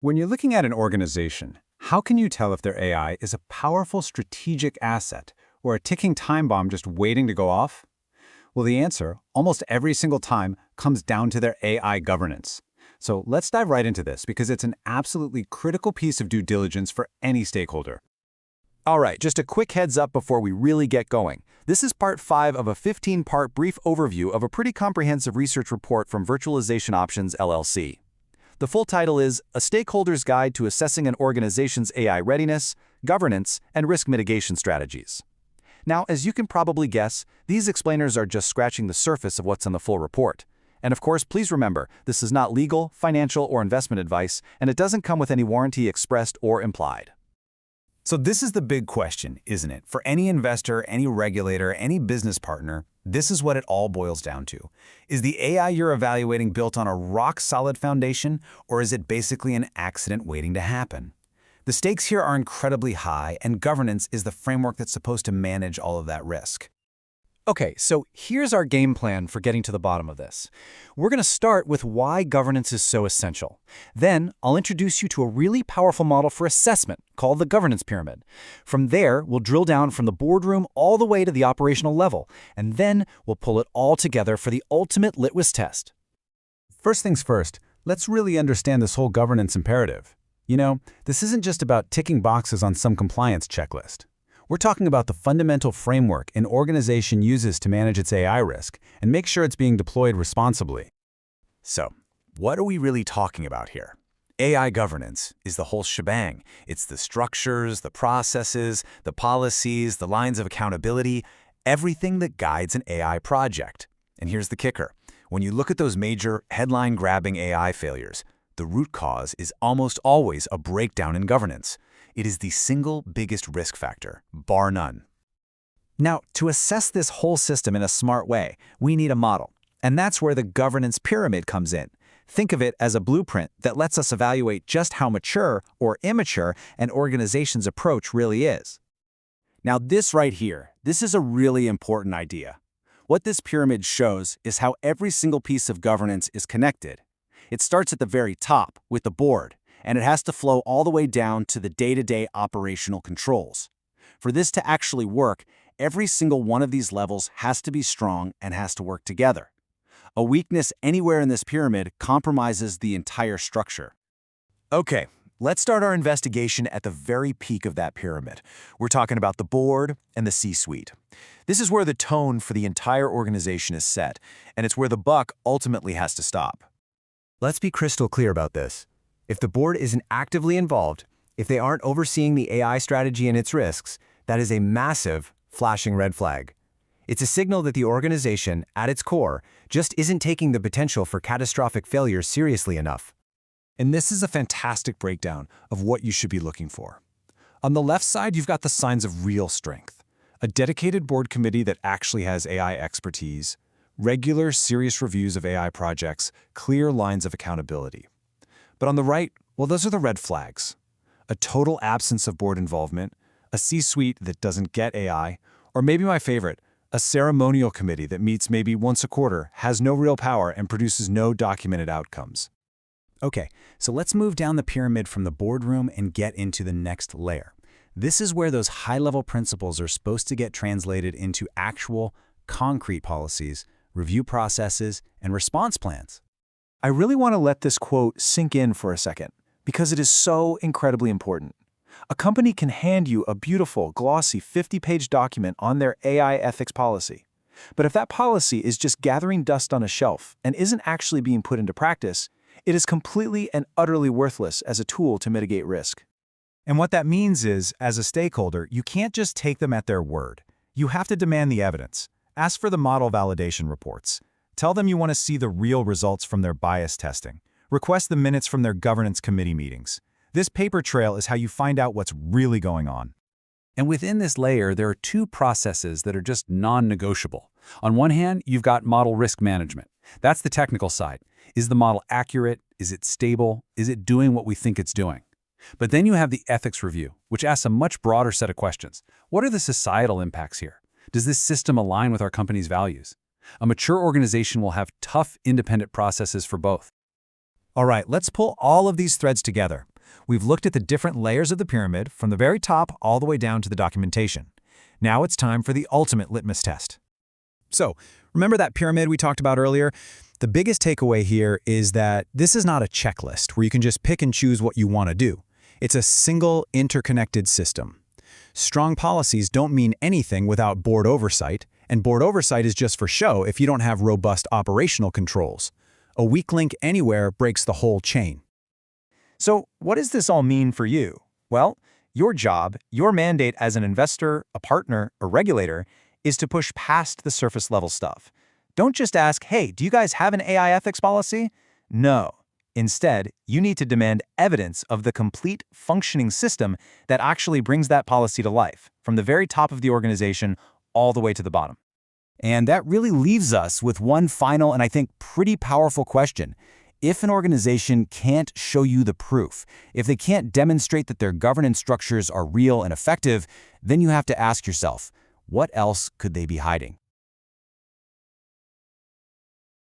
When you're looking at an organization, how can you tell if their AI is a powerful strategic asset or a ticking time bomb just waiting to go off? Well, the answer, almost every single time, comes down to their AI governance. So let's dive right into this because it's an absolutely critical piece of due diligence for any stakeholder. All right, just a quick heads up before we really get going. This is part 5 of a 15-part brief overview of a pretty comprehensive research report from Virtualization Options LLC. The full title is A Stakeholder's Guide to Assessing an Organization's AI Readiness, Governance, and Risk Mitigation Strategies. Now, as you can probably guess, these explainers are just scratching the surface of what's in the full report. And of course, please remember, this is not legal, financial, or investment advice, and it doesn't come with any warranty expressed or implied. So this is the big question, isn't it? For any investor, any regulator, any business partner, this is what it all boils down to. Is the AI you're evaluating built on a rock-solid foundation, or is it basically an accident waiting to happen? The stakes here are incredibly high, and governance is the framework that's supposed to manage all of that risk. Okay, so here's our game plan for getting to the bottom of this. We're going to start with why governance is so essential. Then, I'll introduce you to a really powerful model for assessment called the governance pyramid. From there, we'll drill down from the boardroom all the way to the operational level, and then we'll pull it all together for the ultimate litmus test. First things first, let's really understand this whole governance imperative. You know, this isn't just about ticking boxes on some compliance checklist. We're talking about the fundamental framework an organization uses to manage its AI risk and make sure it's being deployed responsibly. So, what are we really talking about here? AI governance is the whole shebang. It's the structures, the processes, the policies, the lines of accountability, everything that guides an AI project. And here's the kicker. When you look at those major headline-grabbing AI failures, the root cause is almost always a breakdown in governance. It is the single biggest risk factor, bar none. Now, to assess this whole system in a smart way, we need a model. And that's where the governance pyramid comes in. Think of it as a blueprint that lets us evaluate just how mature or immature an organization's approach really is. Now, this right here, this is a really important idea. What this pyramid shows is how every single piece of governance is connected. It starts at the very top, with the board, and it has to flow all the way down to the day-to-day operational controls. For this to actually work, every single one of these levels has to be strong and has to work together. A weakness anywhere in this pyramid compromises the entire structure. Okay, let's start our investigation at the very peak of that pyramid. We're talking about the board and the C-suite. This is where the tone for the entire organization is set, and it's where the buck ultimately has to stop. Let's be crystal clear about this. If the board isn't actively involved, if they aren't overseeing the AI strategy and its risks, that is a massive, flashing red flag. It's a signal that the organization, at its core, just isn't taking the potential for catastrophic failure seriously enough. And this is a fantastic breakdown of what you should be looking for. On the left side, you've got the signs of real strength. A dedicated board committee that actually has AI expertise, regular, serious reviews of AI projects, clear lines of accountability. But on the right, well, those are the red flags. A total absence of board involvement, a C-suite that doesn't get AI, or maybe my favorite, a ceremonial committee that meets maybe once a quarter, has no real power, and produces no documented outcomes. Okay, so let's move down the pyramid from the boardroom and get into the next layer. This is where those high-level principles are supposed to get translated into actual, concrete policies, review processes, and response plans. I really want to let this quote sink in for a second, because it is so incredibly important. A company can hand you a beautiful, glossy 50-page document on their AI ethics policy. But if that policy is just gathering dust on a shelf and isn't actually being put into practice, it is completely and utterly worthless as a tool to mitigate risk. And what that means is, as a stakeholder, you can't just take them at their word. You have to demand the evidence. Ask for the model validation reports. Tell them you want to see the real results from their bias testing. Request the minutes from their governance committee meetings. This paper trail is how you find out what's really going on. And within this layer, there are two processes that are just non-negotiable. On one hand, you've got model risk management. That's the technical side. Is the model accurate? Is it stable? Is it doing what we think it's doing? But then you have the ethics review, which asks a much broader set of questions. What are the societal impacts here? Does this system align with our company's values? A mature organization will have tough, independent processes for both. All right, let's pull all of these threads together. We've looked at the different layers of the pyramid from the very top all the way down to the documentation. Now it's time for the ultimate litmus test. So, remember that pyramid we talked about earlier? The biggest takeaway here is that this is not a checklist where you can just pick and choose what you want to do. It's a single, interconnected system. Strong policies don't mean anything without board oversight, and board oversight is just for show if you don't have robust operational controls. A weak link anywhere breaks the whole chain. So, what does this all mean for you? Well, your job, your mandate as an investor, a partner, a regulator, is to push past the surface-level stuff. Don't just ask, hey, do you guys have an AI ethics policy? No. Instead, you need to demand evidence of the complete functioning system that actually brings that policy to life, from the very top of the organization all the way to the bottom. And that really leaves us with one final and I think pretty powerful question. If an organization can't show you the proof, if they can't demonstrate that their governance structures are real and effective, then you have to ask yourself, what else could they be hiding?